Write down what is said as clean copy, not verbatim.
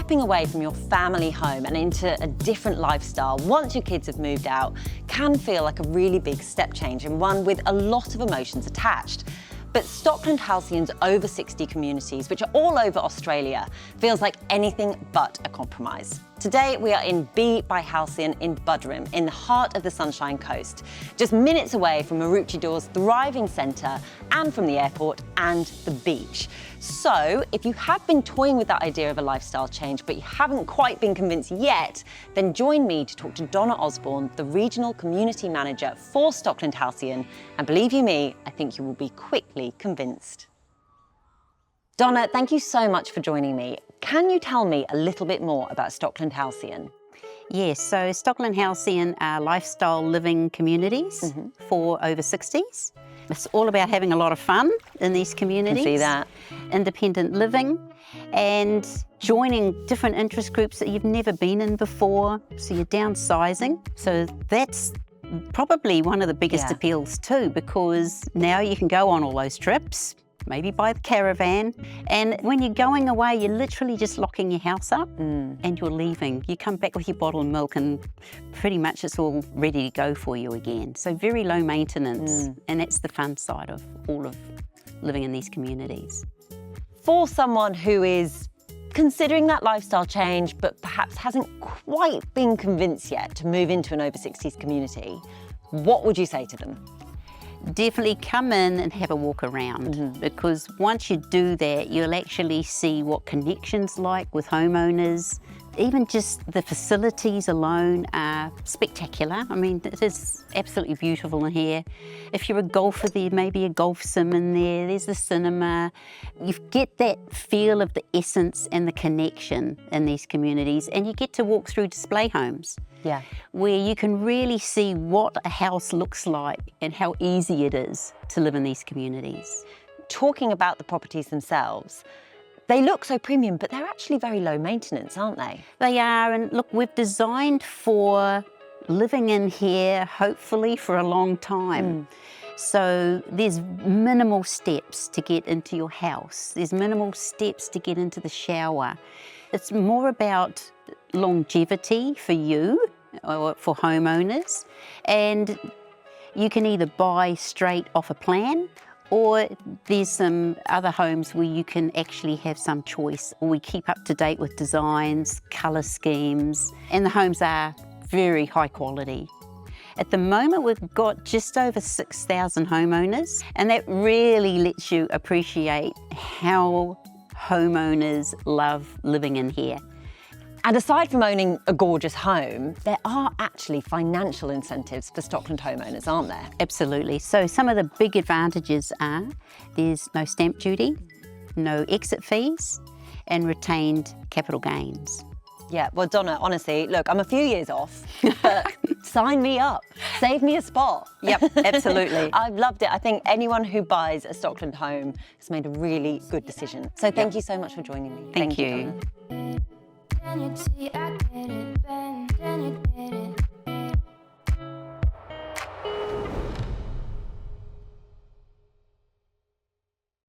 stepping away from your family home and into a different lifestyle once your kids have moved out can feel like a really big step change and one with a lot of emotions attached. But Stockland Halcyon's over 60 communities, which are all over Australia, feels like anything but a compromise. Today we are in B by Halcyon in Buderim, in the heart of the Sunshine Coast, just minutes away from Maroochydor's thriving centre and from the airport and the beach. So if you have been toying with that idea of a lifestyle change but you haven't quite been convinced yet, then join me to talk to Donna Osborne, the Regional Community Manager for Stockland Halcyon, and believe you me, I think you will be quickly convinced. Donna, thank you so much for joining me. Can you tell me a little bit more about Stockland Halcyon? Yes, so Stockland Halcyon are lifestyle living communities for over 60s. It's all about having a lot of fun in these communities. I can see that. Independent living and joining different interest groups that you've never been in before. So you're downsizing. So that's probably one of the biggest appeals too, because now you can go on all those trips, maybe by the caravan. And when you're going away, you're literally just locking your house up and you're leaving. You come back with your bottle of milk and pretty much it's all ready to go for you again. So very low maintenance. And that's the fun side of all of living in these communities. For someone who is considering that lifestyle change, but perhaps hasn't quite been convinced yet to move into an over 60s community, what would you say to them? Definitely come in and have a walk around because once you do that, you'll actually see what connection's like with homeowners. Even just the facilities alone are spectacular. I mean, it is absolutely beautiful in here. If you're a golfer, there may be a golf sim in there, there's the cinema. You get that feel of the essence and the connection in these communities, and you get to walk through display homes. Yeah. Where you can really see what a house looks like and how easy it is to live in these communities. Talking about the properties themselves, they look so premium, but they're actually very low maintenance, aren't they? They are, and look, we've designed for living in here, hopefully for a long time. So there's minimal steps to get into your house. There's minimal steps to get into the shower. It's more about longevity for you or for homeowners, and you can either buy straight off a plan, or there's some other homes where you can actually have some choice. We keep up to date with designs, colour schemes, and the homes are very high quality. At the moment, we've got just over 6,000 homeowners, and that really lets you appreciate how homeowners love living in here. And aside from owning a gorgeous home, there are actually financial incentives for Stockland homeowners, aren't there? Absolutely. So some of the big advantages are there's no stamp duty, no exit fees, and retained capital gains. Yeah, well, Donna, honestly, look, I'm a few years off, but sign me up. Save me a spot. Yep, absolutely. I've loved it. I think anyone who buys a Stockland home has made a really good decision. So thank you so much for joining me. Thank you. Donna. Can you see I get it, Ben? Can you get it?